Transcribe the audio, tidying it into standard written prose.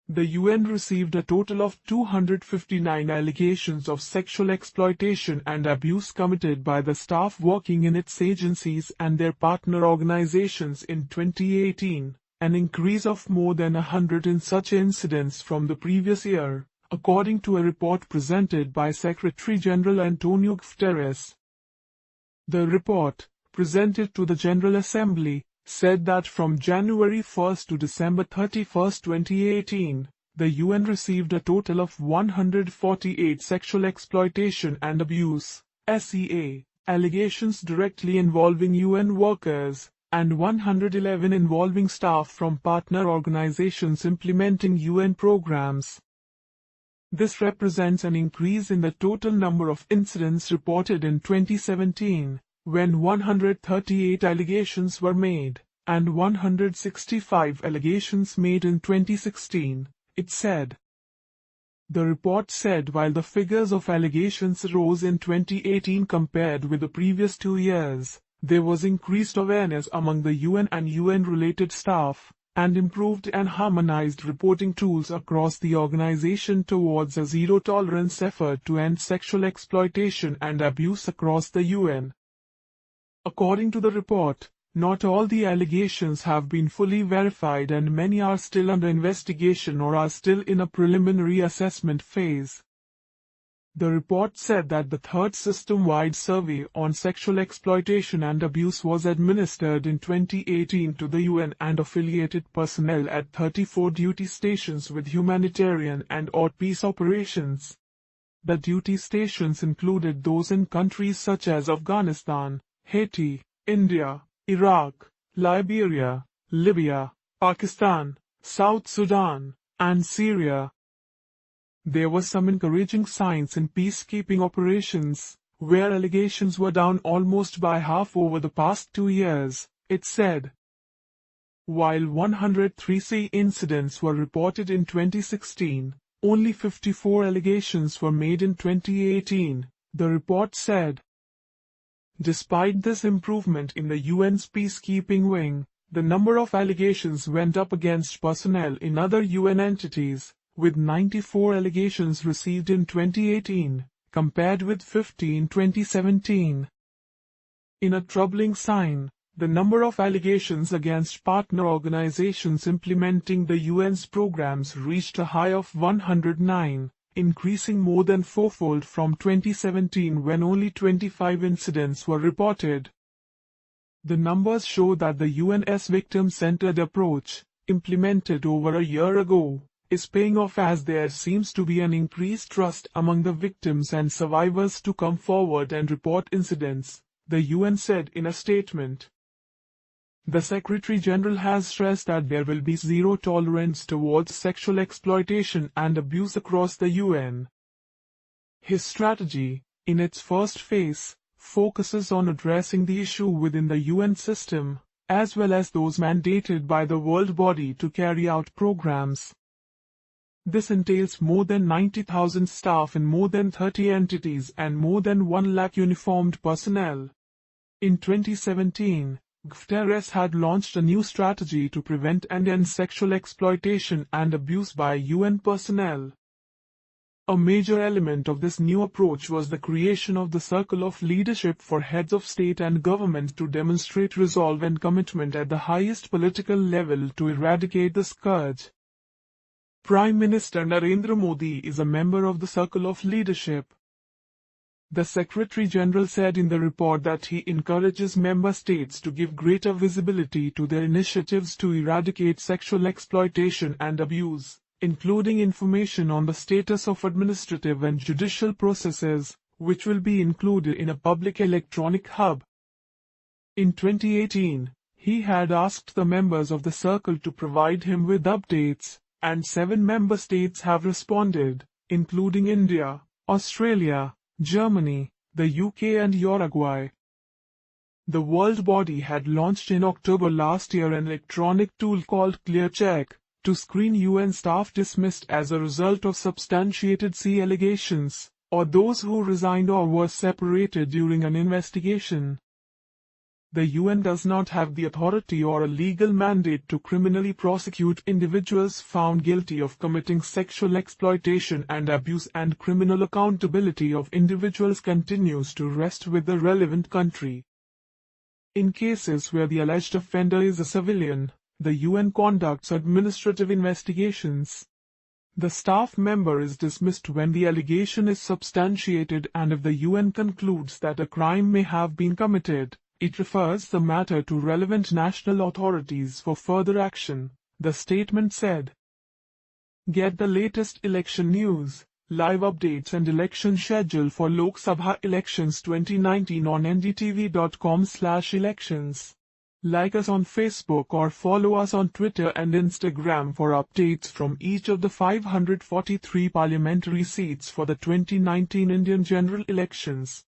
The UN received a total of 259 allegations of sexual exploitation and abuse committed by the staff working in its agencies and their partner organizations in 2018, an increase of more than 100 in such incidents from the previous year, according to a report presented by Secretary General Antonio Guterres. The report, presented to the General Assembly, said that from January 1 to December 31, 2018, the UN received a total of 148 sexual exploitation and abuse (SEA) allegations directly involving UN workers, and 111 involving staff from partner organizations implementing UN programs. This represents an increase in the total number of incidents reported in 2017, when 138 allegations were made, and 165 allegations made in 2016, it said. The report said while the figures of allegations rose in 2018 compared with the previous 2 years, there was increased awareness among the UN and UN-related staff, and improved and harmonized reporting tools across the organization towards a zero-tolerance effort to end sexual exploitation and abuse across the UN. According to the report, not all the allegations have been fully verified and many are still under investigation or are still in a preliminary assessment phase. The report said that the third system-wide survey on sexual exploitation and abuse was administered in 2018 to the UN and affiliated personnel at 34 duty stations with humanitarian and/or peace operations. The duty stations included those in countries such as Afghanistan, Haiti, India, Iraq, Liberia, Libya, Pakistan, South Sudan, and Syria. There were some encouraging signs in peacekeeping operations, where allegations were down almost by half over the past 2 years, it said. While 103 incidents were reported in 2016, only 54 allegations were made in 2018, the report said. Despite this improvement in the UN's peacekeeping wing, the number of allegations went up against personnel in other UN entities, with 94 allegations received in 2018, compared with 50 in 2017. In a troubling sign, the number of allegations against partner organizations implementing the UN's programs reached a high of 109. Increasing more than fourfold from 2017 when only 25 incidents were reported. The numbers show that the UN's victim-centered approach, implemented over a year ago, is paying off as there seems to be an increased trust among the victims and survivors to come forward and report incidents, the UN said in a statement. The Secretary General has stressed that there will be zero tolerance towards sexual exploitation and abuse across the UN. His strategy, in its first phase, focuses on addressing the issue within the UN system, as well as those mandated by the world body to carry out programs. This entails more than 90,000 staff in more than 30 entities and more than 1 lakh uniformed personnel. In 2017, Guterres had launched a new strategy to prevent and end sexual exploitation and abuse by UN personnel. A major element of this new approach was the creation of the Circle of Leadership for heads of state and government to demonstrate resolve and commitment at the highest political level to eradicate the scourge. Prime Minister Narendra Modi is a member of the Circle of Leadership. The Secretary General said in the report that he encourages member states to give greater visibility to their initiatives to eradicate sexual exploitation and abuse, including information on the status of administrative and judicial processes, which will be included in a public electronic hub. In 2018, he had asked the members of the Circle to provide him with updates, and 7 member states have responded, including India, Australia, Germany, the UK and Uruguay. The world body had launched in October last year an electronic tool called ClearCheck to screen UN staff dismissed as a result of substantiated C allegations, or those who resigned or were separated during an investigation. The UN does not have the authority or a legal mandate to criminally prosecute individuals found guilty of committing sexual exploitation and abuse, and criminal accountability of individuals continues to rest with the relevant country. In cases where the alleged offender is a civilian, the UN conducts administrative investigations. The staff member is dismissed when the allegation is substantiated, and if the UN concludes that a crime may have been committed, it refers the matter to relevant national authorities for further action, the statement said. Get the latest election news, live updates and election schedule for Lok Sabha elections 2019 on ndtv.com/elections. Like us on Facebook or follow us on Twitter and Instagram for updates from each of the 543 parliamentary seats for the 2019 Indian general elections.